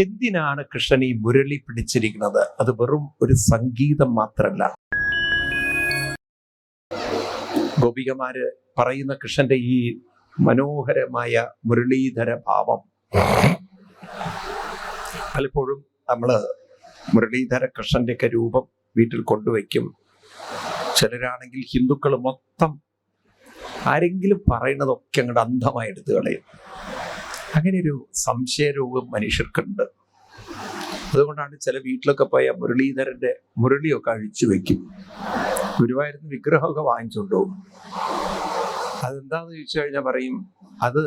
എന്തിനാണ് കൃഷ്ണൻ ഈ മുരളി പിടിച്ചിരിക്കുന്നത്? അത് വെറും ഒരു സംഗീതം മാത്രമല്ല. ഗോപികമാര് പറയുന്ന കൃഷ്ണന്റെ ഈ മനോഹരമായ മുരളീധര ഭാവം, പലപ്പോഴും നമ്മള് മുരളീധര കൃഷ്ണന്റെ ഒക്കെ രൂപം വീട്ടിൽ കൊണ്ടുവയ്ക്കും. ചിലരാണെങ്കിൽ ഹിന്ദുക്കൾ മൊത്തം ആരെങ്കിലും പറയുന്നതൊക്കെ അങ്ങോട്ട് അന്ധമായി എടുത്തു കളയും. അങ്ങനെ ഒരു സംശയരോഗം മനുഷ്യർക്കുണ്ട്. അതുകൊണ്ടാണ് ചില വീട്ടിലൊക്കെ പോയ മുരളീധരന്റെ മുരളിയൊക്കെ അഴിച്ചു വെക്കും. ഗുരുവായൂരിന്ന് വിഗ്രഹമൊക്കെ വാങ്ങിച്ചുകൊണ്ടുപോകും. അതെന്താന്ന് ചോദിച്ചു കഴിഞ്ഞാൽ പറയും, അത്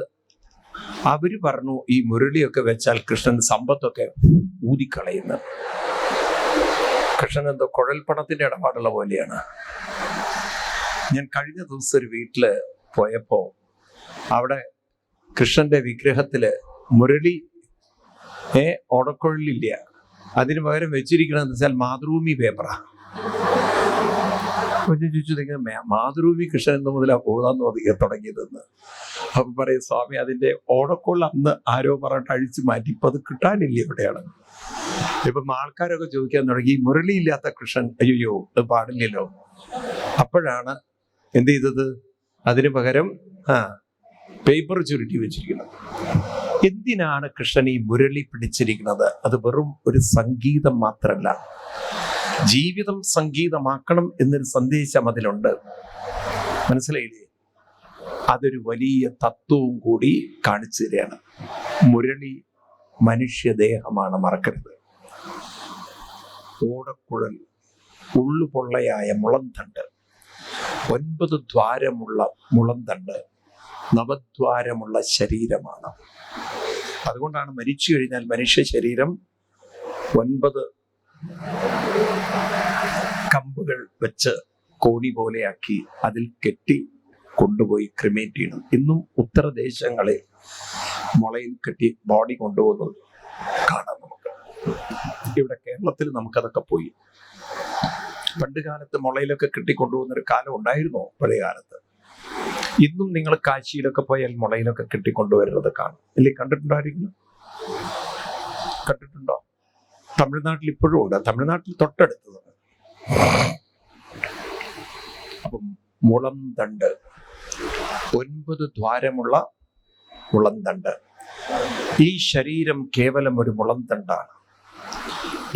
അവര് പറഞ്ഞു ഈ മുരളിയൊക്കെ വെച്ചാൽ കൃഷ്ണൻ സമ്പത്തൊക്കെ ഊതിക്കളയുന്നു. കൃഷ്ണൻ എന്തോ കുഴൽപ്പണത്തിന്റെ ഇടപാടുള്ള പോലെയാണ്. ഞാൻ കഴിഞ്ഞ ദിവസം ഒരു വീട്ടില് പോയപ്പോ അവിടെ കൃഷ്ണന്റെ വിഗ്രഹത്തില് മുരളി ഓടക്കുഴലില്ല, അതിന് പകരം വെച്ചിരിക്കണമെന്ന് വെച്ചാൽ മാതൃഭൂമി പേപ്പറാ. ചോദിച്ചു, മാതൃഭൂമി കൃഷ്ണൻ എന്ന് മുതലാ പോകാന്ന് തുടങ്ങിയതെന്ന്. അപ്പൊ പറയും, സ്വാമി അതിന്റെ ഓടക്കുഴൽ അന്ന് ആരോ പറഞ്ഞിട്ട് അഴിച്ചു മാറ്റി, ഇപ്പൊ അത് കിട്ടാനില്ല എവിടെയാണ്. ഇപ്പം ആൾക്കാരൊക്കെ ചോദിക്കാൻ തുടങ്ങി, മുരളിയില്ലാത്ത കൃഷ്ണൻ അയ്യോ അത് പാടില്ലല്ലോ. അപ്പോഴാണ് എന്ത് ചെയ്തത്, അതിന് പകരം പേപ്പർ ചുരുട്ടി വെച്ചിരിക്കുന്നത്. എന്തിനാണ് കൃഷ്ണൻ ഈ മുരളി പിടിച്ചിരിക്കുന്നത്? അത് വെറും ഒരു സംഗീതം മാത്രമല്ല, ജീവിതം സംഗീതമാക്കണം എന്നൊരു സന്ദേശം അതിലുണ്ട്. മനസ്സിലായില്ലേ? അതൊരു വലിയ തത്വവും കൂടി കാണിച്ചു തരികയാണ്. മുരളി മനുഷ്യദേഹമാണ്, മറക്കരുത്. ഓടക്കുഴൽ ഉള്ളുപൊള്ളയായ മുളന്തണ്ട്, 9 ദ്വാരമുള്ള മുളന്തണ്ട്, നവദ്വാരമുള്ള ശരീരമാണ്. അതുകൊണ്ടാണ് മരിച്ചു കഴിഞ്ഞാൽ മനുഷ്യ ശരീരം 9 കമ്പുകൾ വെച്ച് കോണി പോലെയാക്കി അതിൽ കെട്ടി കൊണ്ടുപോയി ക്രിമേറ്റ് ചെയ്യണം. ഇന്നും ഉത്തരദേശങ്ങളിൽ മുളയിൽ കെട്ടി ബോഡി കൊണ്ടുപോകുന്നത് കാണാം നമുക്ക്. ഇവിടെ കേരളത്തിൽ നമുക്കതൊക്കെ പോയി. പണ്ട് കാലത്ത് മുളയിലൊക്കെ കെട്ടിക്കൊണ്ടുപോകുന്ന ഒരു കാലം ഉണ്ടായിരുന്നോ? പഴയ കാലത്ത്. ഇന്നും നിങ്ങൾ കാശിയിലൊക്കെ പോയാൽ മുളയിലൊക്കെ കെട്ടിക്കൊണ്ടുവരുന്നത് കാണും. ഇല്ലേ? കണ്ടിട്ടുണ്ടായിരിക്കും. കണ്ടിട്ടുണ്ടോ? തമിഴ്നാട്ടിൽ ഇപ്പോഴും ഉണ്ട്. തമിഴ്നാട്ടിൽ തൊട്ടടുത്തത്. അപ്പം മുളന്തണ്ട്, 9 ദ്വാരമുള്ള മുളന്തണ്ട്. ഈ ശരീരം കേവലം ഒരു മുളന്തണ്ടാണ്.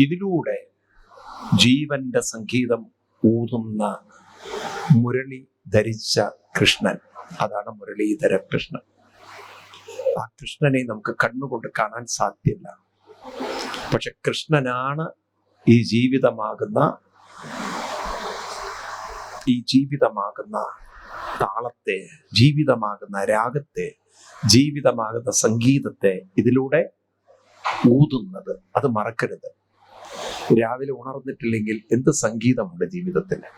ഇതിലൂടെ ജീവന്റെ സംഗീതം ഊതുന്ന മുരളി ധരിച്ച കൃഷ്ണൻ, അതാണ് മുരളീധര കൃഷ്ണൻ. ആ കൃഷ്ണനെ നമുക്ക് കണ്ണുകൊണ്ട് കാണാൻ സാധ്യമല്ല. പക്ഷെ കൃഷ്ണനാണ് ഈ ജീവിതമാകുന്ന താളത്തെ, ജീവിതമാകുന്ന രാഗത്തെ, ജീവിതമാകുന്ന സംഗീതത്തെ ഇതിലൂടെ ഊതുന്നത്. അത് മറക്കരുത്. രാവിലെ ഉണർന്നിട്ടില്ലെങ്കിൽ എന്ത് സംഗീതമുണ്ട് ജീവിതത്തിന്?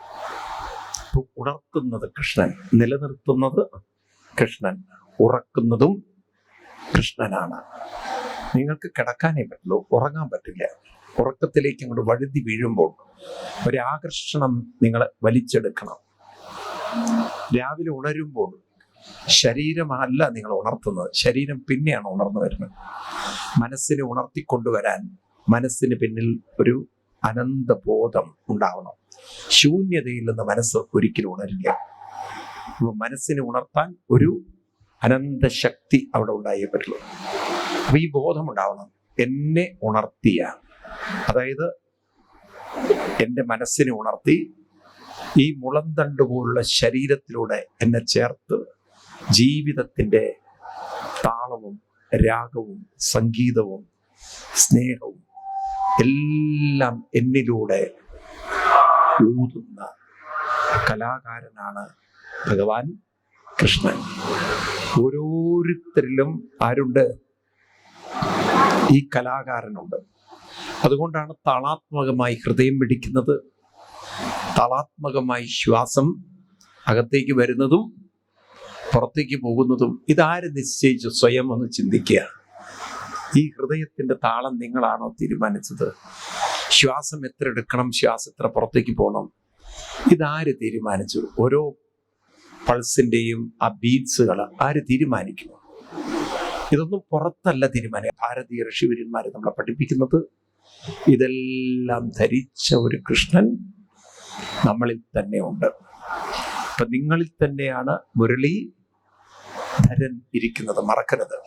ഉണർത്തുന്നത് കൃഷ്ണൻ, നിലനിർത്തുന്നത് കൃഷ്ണൻ, ഉറക്കുന്നതും കൃഷ്ണനാണ്. നിങ്ങൾക്ക് കിടക്കാനേ പറ്റുള്ളൂ, ഉറങ്ങാൻ പറ്റില്ല. ഉറക്കത്തിലേക്ക് അങ്ങോട്ട് വഴുതി വീഴുമ്പോൾ ഒരാകർഷണം നിങ്ങളെ വലിച്ചെടുക്കണം. രാവിലെ ഉണരുമ്പോൾ ശരീരമല്ല നിങ്ങൾ ഉണർത്തുന്നത്, ശരീരം പിന്നെയാണ് ഉണർന്നു വരുന്നത്. മനസ്സിനെ ഉണർത്തിക്കൊണ്ടുവരാൻ മനസ്സിന് പിന്നിൽ ഒരു അനന്തബോധം ഉണ്ടാവണം. ശൂന്യതയിൽ നിന്ന് മനസ്സ് ഒരിക്കലും ഉണരില്ല. മനസ്സിനെ ഉണർത്താൻ ഒരു അനന്തശക്തി അവിടെ ഉണ്ടായേ പറ്റുള്ളൂ. അപ്പൊ ഈ ബോധം ഉണ്ടാവണം. എന്നെ ഉണർത്തിയ, അതായത് എൻ്റെ മനസ്സിനെ ഉണർത്തി ഈ മുളന്തണ്ട് പോലുള്ള ശരീരത്തിലൂടെ എന്നെ ചേർത്ത് ജീവിതത്തിൻ്റെ താളവും രാഗവും സംഗീതവും സ്നേഹവും എല്ലാം എന്നിലൂടെ ഊതുന്ന കലാകാരനാണ് ഭഗവാൻ കൃഷ്ണൻ. ഓരോരുത്തരിലും ആരുണ്ട്? ഈ കലാകാരനുണ്ട്. അതുകൊണ്ടാണ് താളാത്മകമായി ഹൃദയം പിടിക്കുന്നത്, താളാത്മകമായി ശ്വാസം അകത്തേക്ക് വരുന്നതും പുറത്തേക്ക് പോകുന്നതും. ഇതാര് നിശ്ചയിച്ചു? സ്വയം ഒന്ന് ചിന്തിക്കുക. ഈ ഹൃദയത്തിന്റെ താളം നിങ്ങളാണോ തീരുമാനിച്ചത്? ശ്വാസം എത്ര എടുക്കണം, ശ്വാസം എത്ര പുറത്തേക്ക് പോകണം, ഇതാര് തീരുമാനിച്ചു? ഓരോ പൾസിന്റെയും ആ ബീറ്റ്സുകൾ ആര് തീരുമാനിക്കുന്നു? ഇതൊന്നും പുറത്തല്ല തീരുമാനം. ഭാരതീയ ഋഷിവര്യന്മാരെ നമ്മളെ പഠിപ്പിക്കുന്നത് ഇതെല്ലാം ധരിച്ച ഒരു കൃഷ്ണൻ നമ്മളിൽ തന്നെ ഉണ്ട്. അപ്പൊ നിങ്ങളിൽ തന്നെയാണ് മുരളീധരൻ ഇരിക്കുന്നത്, മറക്കരുത്.